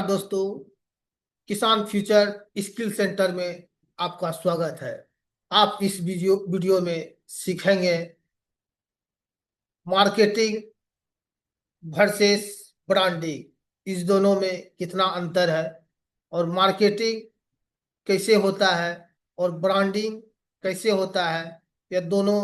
दोस्तों, किसान future skill centre में आपका स्वागत है। आप इस वीडियो में सीखेंगे मार्केटिंग वर्सेस ब्रांडिंग, इस दोनों में कितना अंतर है और मार्केटिंग कैसे होता है और ब्रांडिंग कैसे होता है। यह दोनों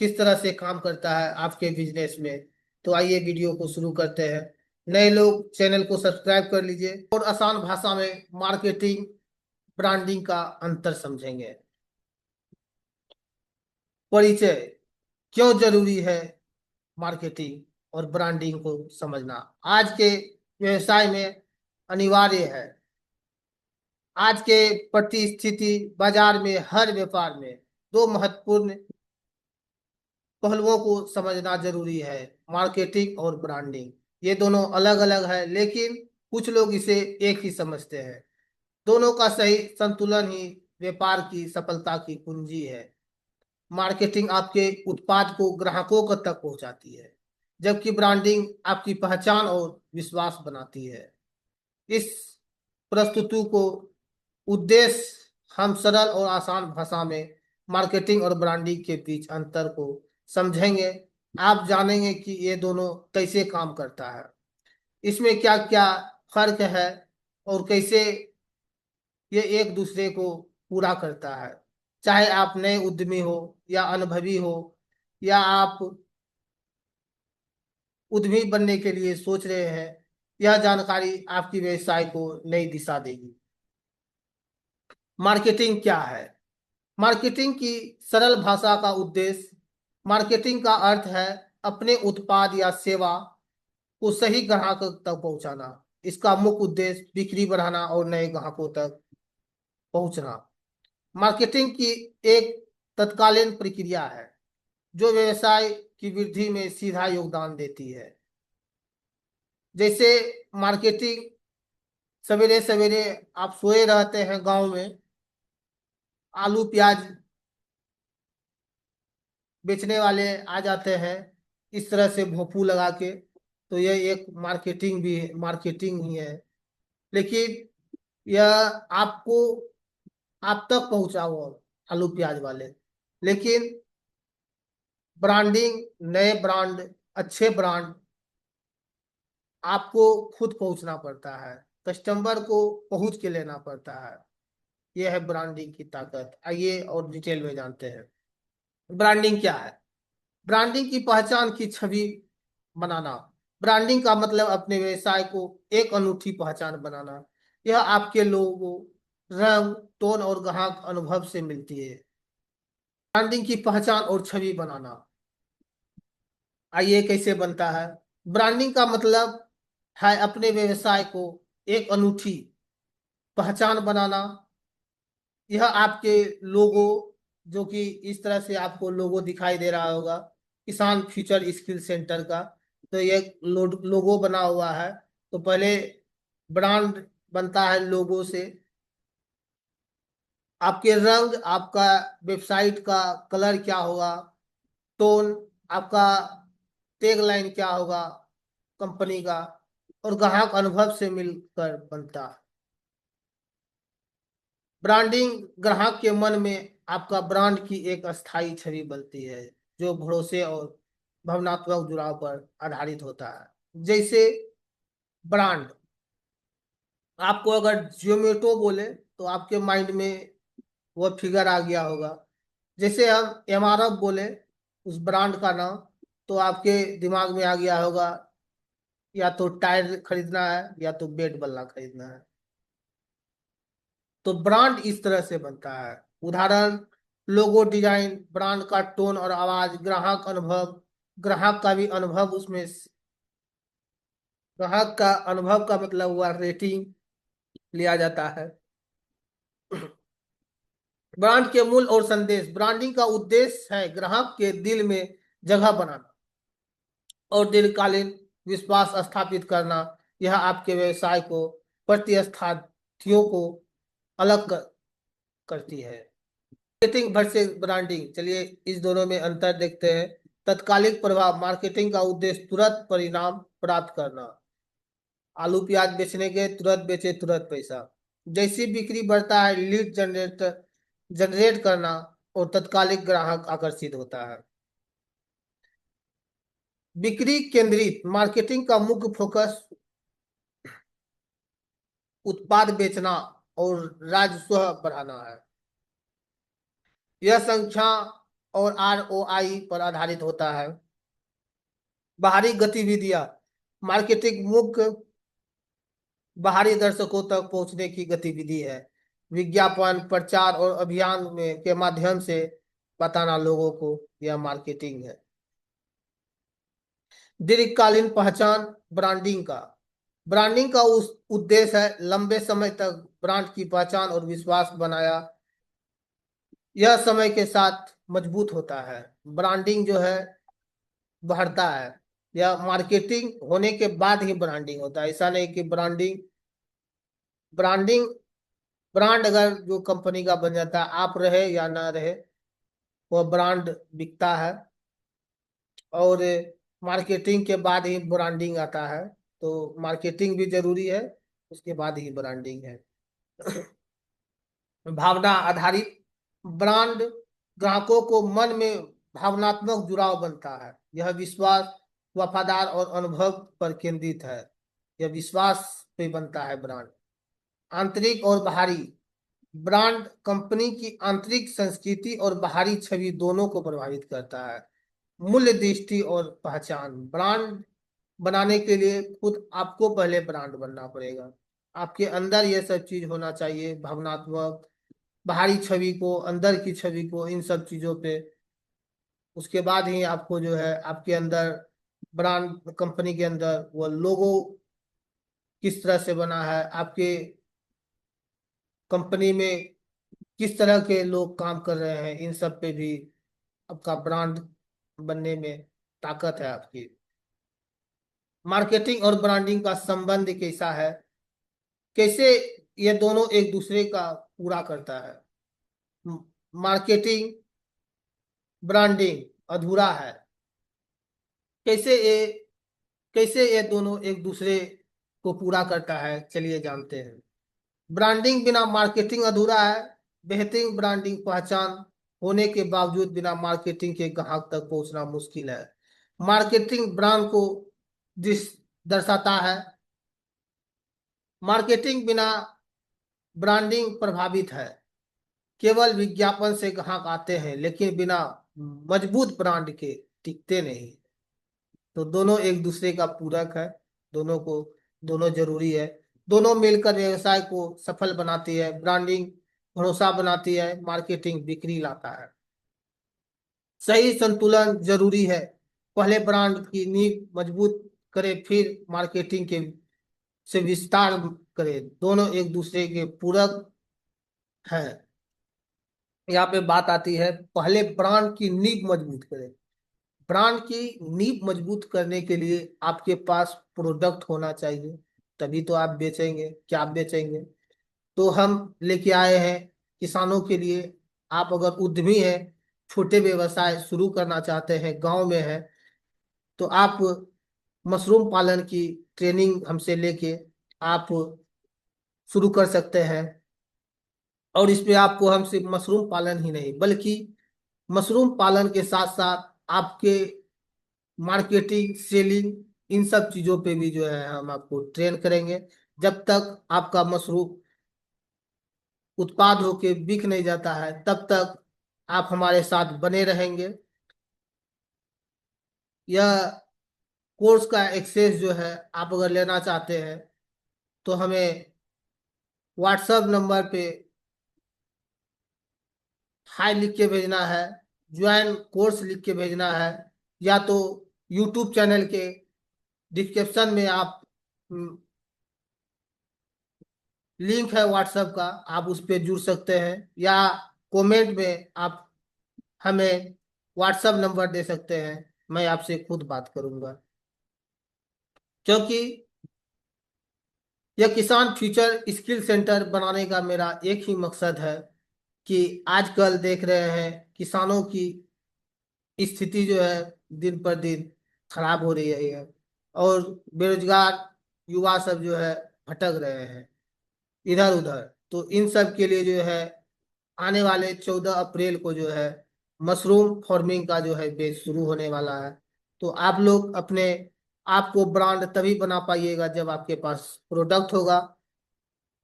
किस तरह से काम करता है आपके बिजनेस में। तो आइए वीडियो को शुरू करते हैं। नए लोग चैनल को सब्सक्राइब कर लीजिए और आसान भाषा में मार्केटिंग ब्रांडिंग का अंतर समझेंगे। परिचय, क्यों जरूरी है मार्केटिंग और ब्रांडिंग को समझना आज के व्यवसाय में अनिवार्य है। आज के परिस्थिति बाजार में हर व्यापार में दो महत्वपूर्ण पहलुओं को समझना जरूरी है, मार्केटिंग और ब्रांडिंग। ये दोनों अलग अलग है, लेकिन कुछ लोग इसे एक ही समझते हैं। दोनों का सही संतुलन ही व्यापार की सफलता की कुंजी है। मार्केटिंग आपके उत्पाद को ग्राहकों तक पहुंचाती है, जबकि ब्रांडिंग आपकी पहचान और विश्वास बनाती है। इस प्रस्तुति को उद्देश्य हम सरल और आसान भाषा में मार्केटिंग और ब्रांडिंग के बीच अंतर को समझेंगे। आप जानेंगे कि ये दोनों कैसे काम करता है, इसमें क्या क्या फर्क है और कैसे ये एक दूसरे को पूरा करता है। चाहे आप नए उद्यमी हो या अनुभवी हो, या आप उद्यमी बनने के लिए सोच रहे हैं, यह जानकारी आपकी व्यवसाय को नई दिशा देगी। मार्केटिंग क्या है? मार्केटिंग की सरल भाषा का उद्देश्य, मार्केटिंग का अर्थ है अपने उत्पाद या सेवा को सही ग्राहक तक पहुंचाना। इसका मुख्य उद्देश्य बिक्री बढ़ाना और नए ग्राहकों तक पहुंचना। मार्केटिंग की एक तत्कालीन प्रक्रिया है जो व्यवसाय की वृद्धि में सीधा योगदान देती है। जैसे मार्केटिंग, सवेरे सवेरे आप सोए रहते हैं, गांव में आलू प्याज बेचने वाले आ जाते हैं इस तरह से भोंपू लगा के, तो यह एक मार्केटिंग भी है, मार्केटिंग ही है। लेकिन यह आपको आप तक पहुंचा वो आलू प्याज वाले। लेकिन ब्रांडिंग, नए ब्रांड, अच्छे ब्रांड आपको खुद पहुंचना पड़ता है, कस्टमर को पहुंच के लेना पड़ता है। यह है ब्रांडिंग की ताकत। आइए और डिटेल में जानते हैं ब्रांडिंग क्या है। ब्रांडिंग की पहचान की छवि बनाना। ब्रांडिंग का मतलब अपने व्यवसाय को एक अनूठी पहचान बनाना। यह आपके लोगों, रंग, टोन और ग्राहक अनुभव से मिलती है। ब्रांडिंग की पहचान और छवि बनाना, आइए कैसे बनता है। ब्रांडिंग का मतलब है अपने व्यवसाय को एक अनूठी पहचान बनाना। यह आपके लोगो, जो कि इस तरह से आपको लोगो दिखाई दे रहा होगा, किसान फ्यूचर स्किल सेंटर का, तो ये लोगो बना हुआ है। तो पहले ब्रांड बनता है लोगो से। आपके रंग, आपका वेबसाइट का कलर क्या होगा, टोन, आपका टैग लाइन क्या होगा कंपनी का, और ग्राहक अनुभव से मिलकर बनता है। ब्रांडिंग, ग्राहक के मन में आपका ब्रांड की एक अस्थायी छवि बनती है जो भरोसे और भावनात्मक जुड़ाव पर आधारित होता है। जैसे ब्रांड, आपको अगर जोमेटो बोले तो आपके माइंड में वो फिगर आ गया होगा। जैसे हम एमआरएफ बोले उस ब्रांड का नाम, तो आपके दिमाग में आ गया होगा या तो टायर खरीदना है या तो बैट बल्ला खरीदना है। तो ब्रांड इस तरह से बनता है। उदाहरण, लोगो डिजाइन, ब्रांड का टोन और आवाज, ग्राहक अनुभव, ग्राहक का भी अनुभव उसमें, ग्राहक का अनुभव का मतलब हुआ रेटिंग लिया जाता है। ब्रांड के मूल और संदेश, ब्रांडिंग का उद्देश्य है ग्राहक के दिल में जगह बनाना और दीर्घकालीन विश्वास स्थापित करना। यह आपके व्यवसाय को प्रतिस्पर्धियों को अलग करती है। मार्केटिंग वर्सेस ब्रांडिंग, चलिए इस दोनों में अंतर देखते हैं। तत्कालिक प्रभाव, मार्केटिंग का उद्देश्य तुरंत परिणाम प्राप्त करना। आलू प्याज बेचने के, तुरंत बेचे तुरंत पैसा। जैसी बिक्री बढ़ता है, लीड जनरेट करना और तत्कालिक ग्राहक आकर्षित होता है। बिक्री केंद्रित मार्केटिंग का मुख्य फोकस उत्पाद बेचना और राजस्व बढ़ाना है। यह संख्या और ROI पर आधारित होता है। बाहरी गतिविधियां मार्केटिंग मुख्य बाहरी दर्शकों तक पहुंचने की गतिविधि है। विज्ञापन, प्रचार और अभियान में के माध्यम से बताना लोगों को, यह मार्केटिंग है। दीर्घकालीन पहचान ब्रांडिंग का उस उद्देश्य है लंबे समय तक ब्रांड की पहचान और विश्वास बनाया। यह समय के साथ मजबूत होता है। ब्रांडिंग जो है बढ़ता है। यह मार्केटिंग होने के बाद ही ब्रांडिंग होता है। ऐसा नहीं कि ब्रांडिंग ब्रांड अगर जो कंपनी का बन जाता है, आप रहे या ना रहे, वह ब्रांड बिकता है। और मार्केटिंग के बाद ही ब्रांडिंग आता है। तो मार्केटिंग भी जरूरी है, उसके बाद ही ब्रांडिंग है। भावना आधारित ब्रांड ग्राहकों को मन में भावनात्मक जुड़ाव बनता है। यह विश्वास, वफादार और अनुभव पर केंद्रित है। यह विश्वास पे बनता है ब्रांड। आंतरिक और बाहरी ब्रांड कंपनी की आंतरिक संस्कृति और बाहरी छवि दोनों को प्रभावित करता है। मूल्य दृष्टि और पहचान ब्रांड बनाने के लिए खुद आपको पहले ब्रांड बनना पड़ेगा। आपके अंदर यह सब चीज होना चाहिए, भावनात्मक, बाहरी छवि को, अंदर की छवि को, इन सब चीजों पे। उसके बाद ही आपको जो है आपके अंदर ब्रांड कंपनी के अंदर वो लोगो किस तरह से बना है, आपके कंपनी में किस तरह के लोग काम कर रहे हैं, इन सब पे भी आपका ब्रांड बनने में ताकत है आपकी। मार्केटिंग और ब्रांडिंग का संबंध कैसा है, कैसे ये दोनों एक दूसरे का पूरा करता है। मार्केटिंग ब्रांडिंग अधूरा है। कैसे ये कैसे ये दोनों एक दूसरे को पूरा करता है, चलिए जानते हैं। ब्रांडिंग बिना मार्केटिंग अधूरा है। बेहतरीन ब्रांडिंग पहचान होने के बावजूद बिना मार्केटिंग के ग्राहक तक पहुंचना मुश्किल है। मार्केटिंग ब्रांड को दिस दर्शाता है। मार्केटिंग बिना ब्रांडिंग प्रभावित है। केवल विज्ञापन से ग्राहक आते हैं, लेकिन बिना मजबूत ब्रांड के टिकते नहीं। तो दोनों एक दूसरे का पूरक है। दोनों दोनों जरूरी है। दोनों मिलकर व्यवसाय को सफल बनाती है। ब्रांडिंग भरोसा बनाती है, मार्केटिंग बिक्री लाता है। सही संतुलन जरूरी है। पहले ब्रांड की नींव मजबूत करें, फिर मार्केटिंग के से विस्तार करें। दोनों एक दूसरे के पूरक हैं। यहाँ पे बात आती है, पहले ब्रांड की नींव मजबूत करें। ब्रांड की नींव मजबूत करने के लिए आपके पास प्रोडक्ट होना चाहिए, तभी तो आप बेचेंगे। क्या आप बेचेंगे? तो हम लेके आए हैं किसानों के लिए। आप अगर उद्यमी हैं, छोटे व्यवसाय शुरू करना चाहते हैं, गांव में है, तो आप मशरूम पालन की ट्रेनिंग हमसे लेके आप शुरू कर सकते हैं। और इसमें आपको हम सिर्फ मशरूम पालन ही नहीं, बल्कि मशरूम पालन के साथ साथ आपके मार्केटिंग, सेलिंग, इन सब चीजों पे भी जो है हम आपको ट्रेन करेंगे। जब तक आपका मशरूम उत्पाद होके बिक नहीं जाता है, तब तक आप हमारे साथ बने रहेंगे। यह कोर्स का एक्सेस जो है आप अगर लेना चाहते हैं, तो हमें व्हाट्सएप नंबर पे हाई लिख के भेजना है, ज्वाइन कोर्स लिख के भेजना है, या तो यूट्यूब चैनल के डिस्क्रिप्शन में आप लिंक है व्हाट्सएप का, आप उस पर जुड़ सकते हैं, या कमेंट में आप हमें व्हाट्सएप नंबर दे सकते हैं। मैं आपसे खुद बात करूंगा। क्योंकि यह किसान फ्यूचर स्किल सेंटर बनाने का मेरा एक ही मकसद है कि आजकल देख रहे हैं किसानों की स्थिति जो है दिन पर दिन खराब हो रही है, और बेरोजगार युवा सब जो है भटक रहे हैं इधर उधर। तो इन सब के लिए जो है आने वाले 14 अप्रैल को जो है मशरूम फार्मिंग का जो है बेच शुरू होने वाला है। तो आप लोग अपने आप को ब्रांड तभी बना पाइएगा जब आपके पास प्रोडक्ट होगा।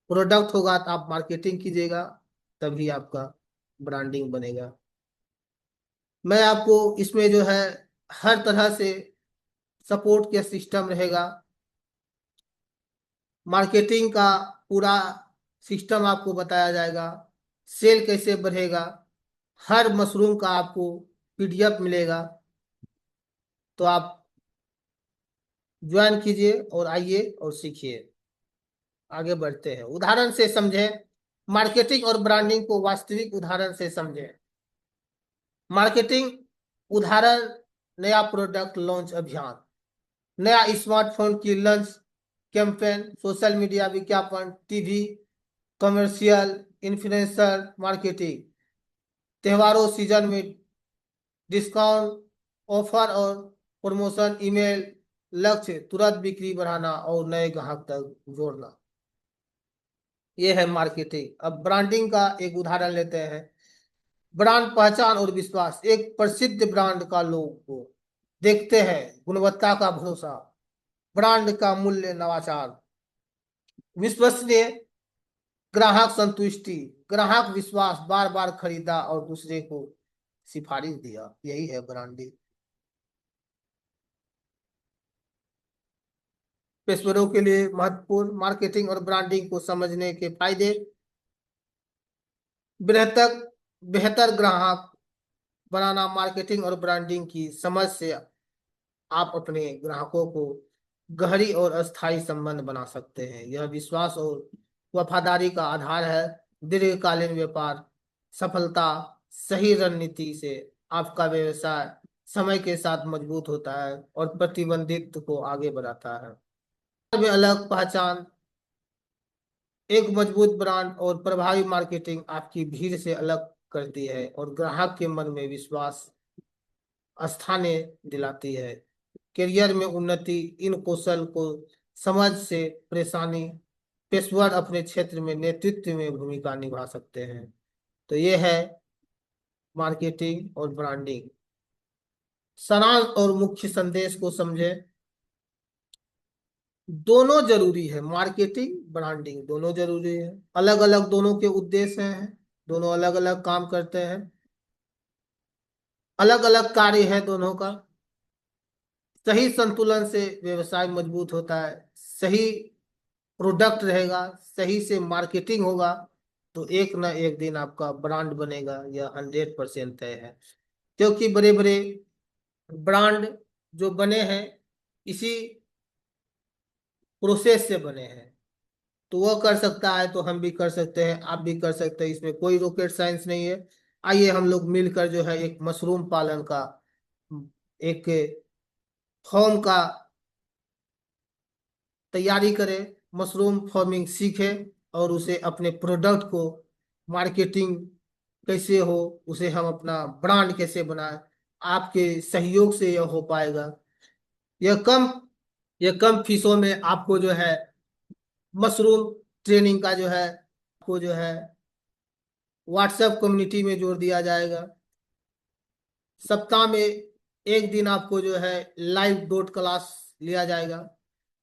प्रोडक्ट होगा तो आप मार्केटिंग कीजिएगा, तभी आपका ब्रांडिंग बनेगा। मैं आपको इसमें जो है हर तरह से सपोर्ट के सिस्टम रहेगा। मार्केटिंग का पूरा सिस्टम आपको बताया जाएगा, सेल कैसे बढ़ेगा, हर मशरूम का आपको पीडीएफ मिलेगा। तो आप ज्वाइन कीजिए और आइए और सीखिए। आगे बढ़ते हैं, उदाहरण से समझें। मार्केटिंग और ब्रांडिंग को वास्तविक उदाहरण से समझें। मार्केटिंग उदाहरण, नया प्रोडक्ट लॉन्च अभियान, नया स्मार्टफोन की लॉन्च कैंपेन, सोशल मीडिया विज्ञापन, टीवी कमर्शियल, इन्फ्लुएंसर मार्केटिंग, त्योहारों सीजन में डिस्काउंट ऑफर और प्रमोशन, ईमेल, लक्ष्य तुरंत बिक्री बढ़ाना और नए ग्राहक तक जोड़ना। ये है मार्केटिंग। अब ब्रांडिंग का एक उदाहरण लेते हैं। ब्रांड पहचान और विश्वास, एक प्रसिद्ध ब्रांड का लोग को देखते हैं, गुणवत्ता का भरोसा, ब्रांड का मूल्य, नवाचार, विश्वसनीय, ग्राहक संतुष्टि, ग्राहक विश्वास, बार बार खरीदा और दूसरे को सिफारिश दिया। यही है ब्रांडिंग। पेशेवरों के लिए महत्वपूर्ण मार्केटिंग और ब्रांडिंग को समझने के फायदे। बेहतर बेहतर ग्राहक बनाना, मार्केटिंग और ब्रांडिंग की समझ से आप अपने ग्राहकों को गहरी और अस्थायी संबंध बना सकते हैं। यह विश्वास और वफादारी का आधार है। दीर्घकालीन व्यापार सफलता, सही रणनीति से आपका व्यवसाय समय के साथ मजबूत होता है और प्रतिद्वंदित्व को आगे बढ़ाता है। में अलग पहचान, एक मजबूत ब्रांड और प्रभावी मार्केटिंग आपकी भीड़ से अलग करती है और ग्राहक के मन में विश्वास स्थाने दिलाती है। करियर में उन्नति, इन कौशल को समझ से परेशानी, पेशेवर अपने क्षेत्र में नेतृत्व में भूमिका निभा सकते हैं। तो ये है मार्केटिंग और ब्रांडिंग। सारांश और मुख्य संदेश को समझे। दोनों जरूरी है, मार्केटिंग ब्रांडिंग दोनों जरूरी है। अलग अलग दोनों के उद्देश्य हैं, दोनों अलग अलग काम करते हैं, अलग अलग कार्य है दोनों का। सही संतुलन से व्यवसाय मजबूत होता है। सही प्रोडक्ट रहेगा, सही से मार्केटिंग होगा, तो एक ना एक दिन आपका ब्रांड बनेगा, यह 100% तय है। क्योंकि बड़े बड़े ब्रांड जो बने हैं इसी प्रोसेस से बने हैं। तो वह कर सकता है तो हम भी कर सकते हैं, आप भी कर सकते हैं, इसमें कोई रॉकेट साइंस नहीं है। आइए हम लोग मिलकर जो है एक मशरूम पालन का एक फॉर्म का तैयारी करें, मशरूम फार्मिंग सीखें और उसे अपने प्रोडक्ट को मार्केटिंग कैसे हो, उसे हम अपना ब्रांड कैसे बनाए। आपके सहयोग से यह हो पाएगा। यह कम यह कम फीसों में आपको जो है मशरूम ट्रेनिंग का जो है आपको जो है व्हाट्सएप कम्युनिटी में जोड़ दिया जाएगा। सप्ताह में एक दिन आपको जो है लाइव डोट क्लास लिया जाएगा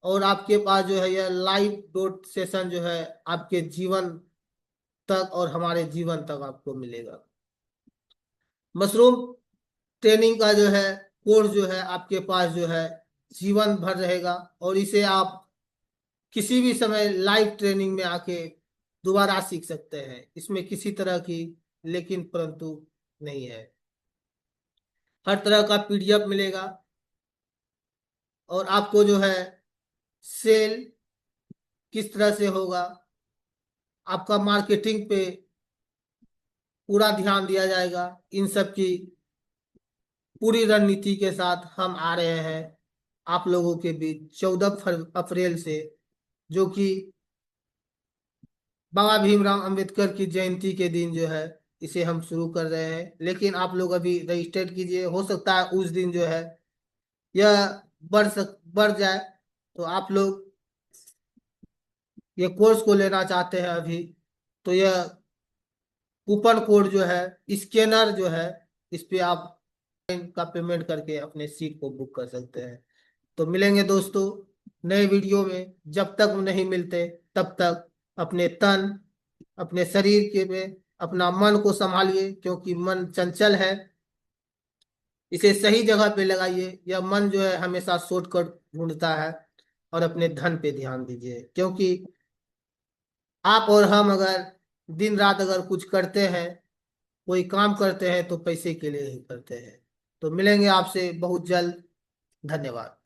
और आपके पास जो है यह लाइव डोट सेशन जो है आपके जीवन तक और हमारे जीवन तक आपको मिलेगा। मशरूम ट्रेनिंग का जो है कोर्स जो है आपके पास जो है जीवन भर रहेगा और इसे आप किसी भी समय लाइव ट्रेनिंग में आके दोबारा सीख सकते हैं। इसमें किसी तरह की लेकिन परंतु नहीं है। हर तरह का पीडीएफ मिलेगा और आपको जो है सेल किस तरह से होगा, आपका मार्केटिंग पे पूरा ध्यान दिया जाएगा। इन सब की पूरी रणनीति के साथ हम आ रहे हैं आप लोगों के बीच 14 अप्रैल से, जो कि बाबा भीमराव अंबेडकर की जयंती के दिन जो है इसे हम शुरू कर रहे हैं। लेकिन आप लोग अभी रजिस्टर कीजिए, हो सकता है उस दिन जो है यह बढ़ जाए। तो आप लोग ये कोर्स को लेना चाहते हैं अभी, तो यह कूपन कोड जो है, स्कैनर जो है, इस पे आप का पेमेंट करके अपने सीट को बुक कर सकते हैं। तो मिलेंगे दोस्तों नए वीडियो में। जब तक नहीं मिलते तब तक अपने तन, अपने शरीर के में अपना मन को संभालिए, क्योंकि मन चंचल है। इसे सही जगह पे लगाइए। यह मन जो है हमेशा शॉर्टकट ढूंढता है। और अपने धन पे ध्यान दीजिए, क्योंकि आप और हम अगर दिन रात अगर कुछ करते हैं, कोई काम करते हैं, तो पैसे के लिए ही करते हैं। तो मिलेंगे आपसे बहुत जल्द। धन्यवाद।